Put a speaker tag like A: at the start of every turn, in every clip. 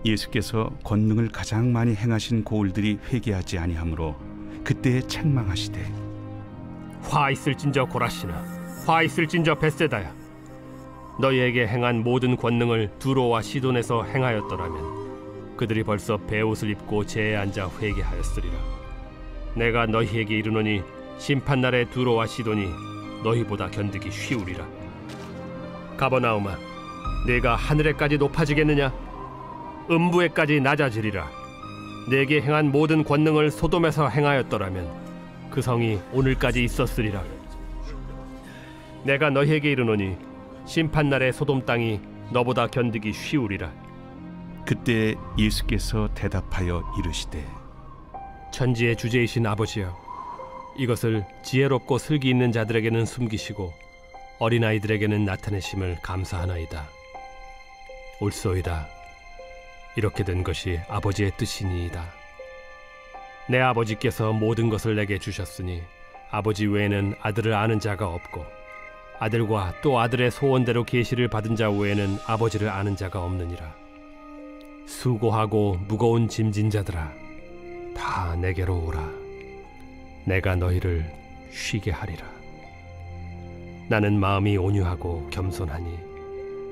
A: 예수께서 권능을 가장 많이 행하신 고을들이 회개하지 아니하므로 그때에 책망하시되
B: 화 있을진저 고라시나 화 있을진저 벳세다야, 너희에게 행한 모든 권능을 두로와 시돈에서 행하였더라면 그들이 벌써 베옷을 입고 제에 앉아 회개하였으리라. 내가 너희에게 이르노니 심판날에 두로와 시돈이 너희보다 견디기 쉬우리라. 가버나움아, 네가 하늘에까지 높아지겠느냐? 음부에까지 낮아지리라. 내게 행한 모든 권능을 소돔에서 행하였더라면 그 성이 오늘까지 있었으리라. 내가 너희에게 이르노니 심판날에 소돔 땅이 너보다 견디기 쉬우리라.
A: 그때 예수께서 대답하여 이르시되
B: 천지의 주제이신 아버지여, 이것을 지혜롭고 슬기 있는 자들에게는 숨기시고 어린아이들에게는 나타내심을 감사하나이다. 옳소이다. 이렇게 된 것이 아버지의 뜻이니이다. 내 아버지께서 모든 것을 내게 주셨으니 아버지 외에는 아들을 아는 자가 없고 아들과 또 아들의 소원대로 계시를 받은 자 외에는 아버지를 아는 자가 없느니라. 수고하고 무거운 짐진 자들아, 다 내게로 오라. 내가 너희를 쉬게 하리라. 나는 마음이 온유하고 겸손하니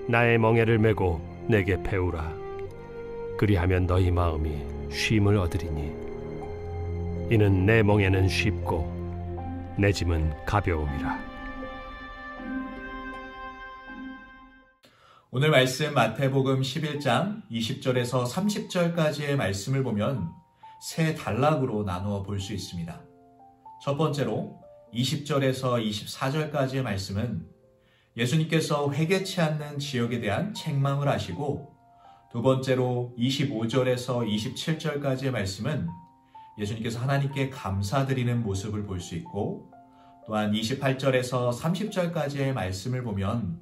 B: 나의 멍에를 메고 내게 배우라. 그리하면 너희 마음이 쉼을 얻으리니 이는 내 멍에는 쉽고 내 짐은 가벼움이라.
C: 오늘 말씀 마태복음 11장 20절에서 30절까지의 말씀을 보면 세 단락으로 나누어 볼 수 있습니다. 첫 번째로 20절에서 24절까지의 말씀은 예수님께서 회개치 않는 지역에 대한 책망을 하시고, 두 번째로 25절에서 27절까지의 말씀은 예수님께서 하나님께 감사드리는 모습을 볼 수 있고, 또한 28절에서 30절까지의 말씀을 보면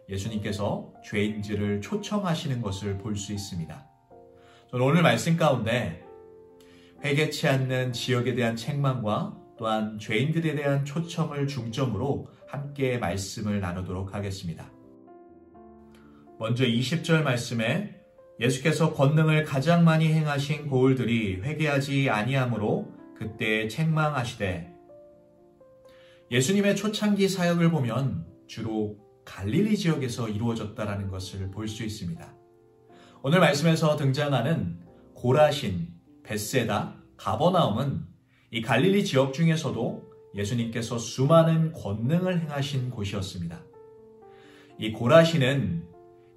C: 예수님께서 죄인들을 초청하시는 것을 볼 수 있습니다. 저는 오늘 말씀 가운데 회개치 않는 지역에 대한 책망과 또한 죄인들에 대한 초청을 중점으로 함께 말씀을 나누도록 하겠습니다. 먼저 20절 말씀에 예수께서 권능을 가장 많이 행하신 고을들이 회개하지 아니하므로 그때 책망하시되, 예수님의 초창기 사역을 보면 주로 갈릴리 지역에서 이루어졌다는 것을 볼 수 있습니다. 오늘 말씀에서 등장하는 고라신, 벳세다, 가버나움은 이 갈릴리 지역 중에서도 예수님께서 수많은 권능을 행하신 곳이었습니다. 이 고라신은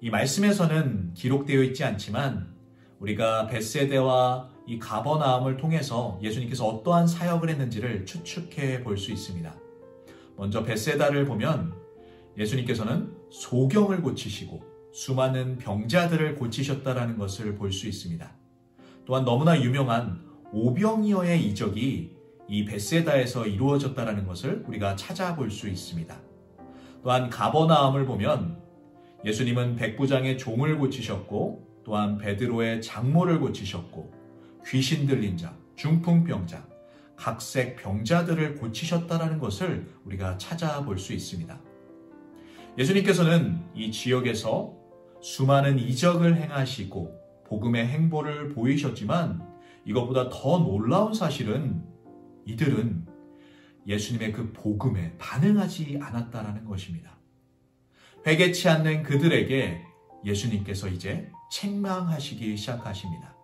C: 이 말씀에서는 기록되어 있지 않지만 우리가 벳세다와 이 가버나움을 통해서 예수님께서 어떠한 사역을 했는지를 추측해 볼 수 있습니다. 먼저 벳세다를 보면 예수님께서는 소경을 고치시고 수많은 병자들을 고치셨다는 것을 볼 수 있습니다. 또한 너무나 유명한 오병이어의 이적이 이 벳세다에서 이루어졌다는 것을 우리가 찾아볼 수 있습니다. 또한 가버나움을 보면 예수님은 백부장의 종을 고치셨고, 또한 베드로의 장모를 고치셨고, 귀신 들린 자, 중풍병자, 각색 병자들을 고치셨다는 것을 우리가 찾아볼 수 있습니다. 예수님께서는 이 지역에서 수많은 이적을 행하시고 복음의 행보를 보이셨지만, 이것보다 더 놀라운 사실은 이들은 예수님의 그 복음에 반응하지 않았다라는 것입니다. 회개치 않는 그들에게 예수님께서 이제 책망하시기 시작하십니다.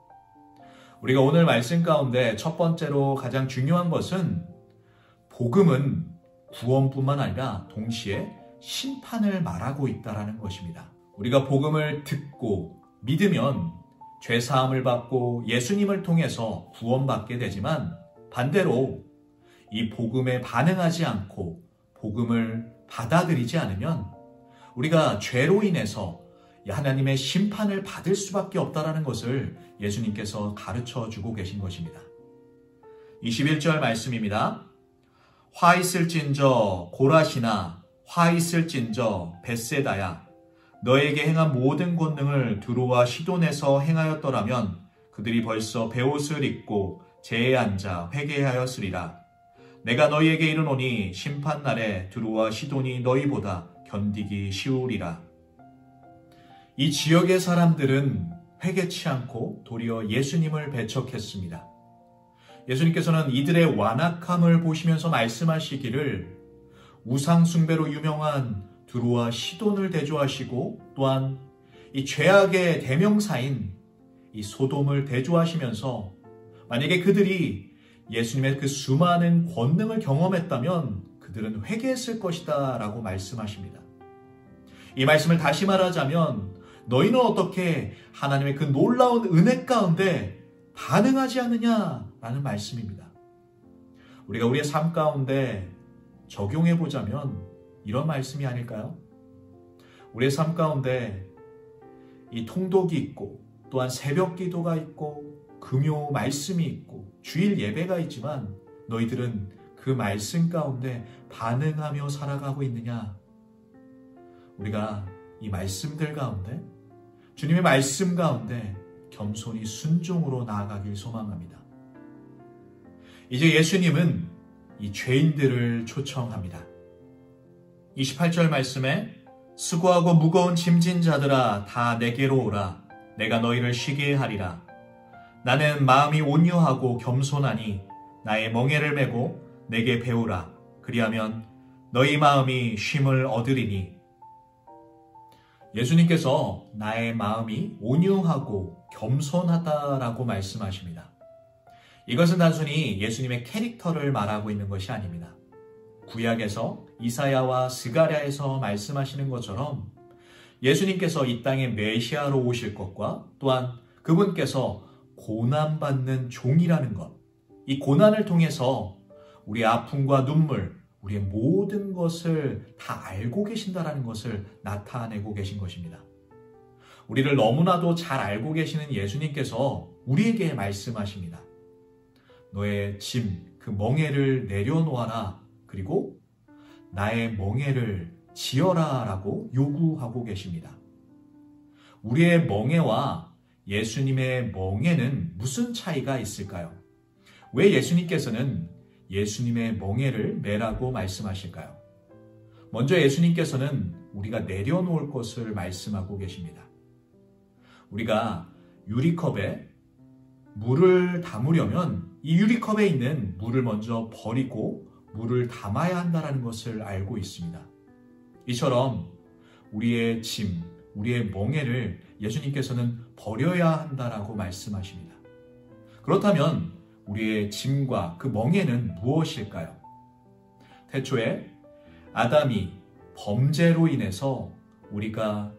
C: 우리가 오늘 말씀 가운데 첫 번째로 가장 중요한 것은 복음은 구원뿐만 아니라 동시에 심판을 말하고 있다는 것입니다. 우리가 복음을 듣고 믿으면 죄사함을 받고 예수님을 통해서 구원받게 되지만, 반대로 이 복음에 반응하지 않고 복음을 받아들이지 않으면 우리가 죄로 인해서 하나님의 심판을 받을 수밖에 없다는 것을 예수님께서 가르쳐주고 계신 것입니다. 21절 말씀입니다. 화 있을진저 고라시나 화 있을진저 벳세다야, 너에게 행한 모든 권능을 두로와 시돈에서 행하였더라면 그들이 벌써 베옷을 입고 제에 앉아 회개하였으리라. 내가 너희에게 이르노니 심판날에 두로와 시돈이 너희보다 견디기 쉬우리라. 이 지역의 사람들은 회개치 않고 도리어 예수님을 배척했습니다. 예수님께서는 이들의 완악함을 보시면서 말씀하시기를 우상숭배로 유명한 두루와 시돈을 대조하시고 또한 이 죄악의 대명사인 이 소돔을 대조하시면서 만약에 그들이 예수님의 그 수많은 권능을 경험했다면 그들은 회개했을 것이다 라고 말씀하십니다. 이 말씀을 다시 말하자면 너희는 어떻게 하나님의 그 놀라운 은혜 가운데 반응하지 않느냐라는 말씀입니다. 우리가 우리의 삶 가운데 적용해 보자면 이런 말씀이 아닐까요? 우리의 삶 가운데 이 통독이 있고 또한 새벽 기도가 있고 금요 말씀이 있고 주일 예배가 있지만 너희들은 그 말씀 가운데 반응하며 살아가고 있느냐? 우리가 이 말씀들 가운데 주님의 말씀 가운데 겸손히 순종으로 나아가길 소망합니다. 이제 예수님은 이 죄인들을 초청합니다. 28절 말씀에 수고하고 무거운 짐진 자들아 다 내게로 오라. 내가 너희를 쉬게 하리라. 나는 마음이 온유하고 겸손하니 나의 멍에를 메고 내게 배우라. 그리하면 너희 마음이 쉼을 얻으리니. 예수님께서 나의 마음이 온유하고 겸손하다라고 말씀하십니다. 이것은 단순히 예수님의 캐릭터를 말하고 있는 것이 아닙니다. 구약에서 이사야와 스가랴에서 말씀하시는 것처럼 예수님께서 이 땅에 메시아로 오실 것과 또한 그분께서 고난받는 종이라는 것, 이 고난을 통해서 우리의 아픔과 눈물, 우리의 모든 것을 다 알고 계신다라는 것을 나타내고 계신 것입니다. 우리를 너무나도 잘 알고 계시는 예수님께서 우리에게 말씀하십니다. 너의 짐, 그 멍에를 내려놓아라. 그리고 나의 멍에를 지어라 라고 요구하고 계십니다. 우리의 멍에와 예수님의 멍에는 무슨 차이가 있을까요? 왜 예수님께서는 예수님의 멍에를 매라고 말씀하실까요? 먼저 예수님께서는 우리가 내려놓을 것을 말씀하고 계십니다. 우리가 유리컵에 물을 담으려면 이 유리컵에 있는 물을 먼저 버리고 물을 담아야 한다는 것을 알고 있습니다. 이처럼 우리의 짐, 우리의 멍에를 예수님께서는 버려야 한다라고 말씀하십니다. 그렇다면 우리의 짐과 그 멍에는 무엇일까요? 태초에 아담이 범죄로 인해서 우리가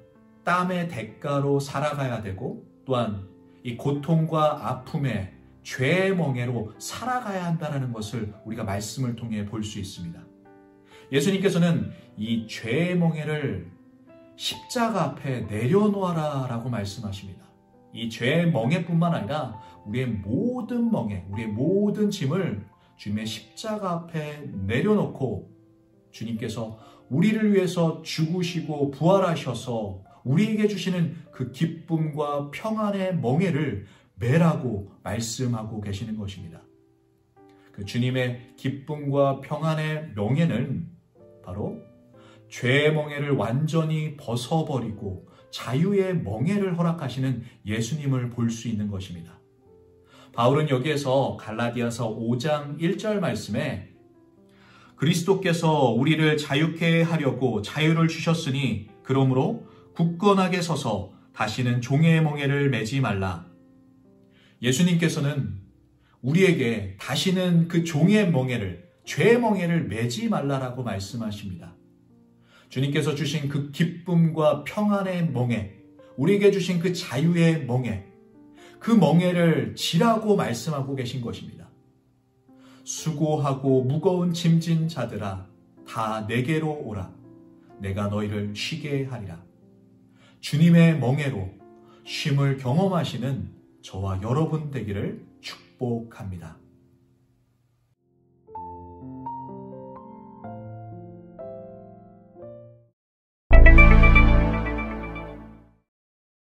C: 땀의 대가로 살아가야 되고 또한 이 고통과 아픔의 죄의 멍에로 살아가야 한다는 것을 우리가 말씀을 통해 볼 수 있습니다. 예수님께서는 이 죄의 멍에를 십자가 앞에 내려놓아라 라고 말씀하십니다. 이 죄의 멍에뿐만 아니라 우리의 모든 멍에, 우리의 모든 짐을 주님의 십자가 앞에 내려놓고 주님께서 우리를 위해서 죽으시고 부활하셔서 우리에게 주시는 그 기쁨과 평안의 멍에를 매라고 말씀하고 계시는 것입니다. 그 주님의 기쁨과 평안의 멍에는 바로 죄의 멍에를 완전히 벗어버리고 자유의 멍에를 허락하시는 예수님을 볼 수 있는 것입니다. 바울은 여기에서 갈라디아서 5장 1절 말씀에 그리스도께서 우리를 자유케 하려고 자유를 주셨으니 그러므로 굳건하게 서서 다시는 종의 멍에를 매지 말라. 예수님께서는 우리에게 다시는 그 종의 멍에를, 죄의 멍에를 매지 말라라고 말씀하십니다. 주님께서 주신 그 기쁨과 평안의 멍에, 우리에게 주신 그 자유의 멍에, 그 멍에를 지라고 말씀하고 계신 것입니다. 수고하고 무거운 짐진 자들아 다 내게로 오라. 내가 너희를 쉬게 하리라. 주님의 멍에로 쉼을 경험하시는 저와 여러분 되기를 축복합니다.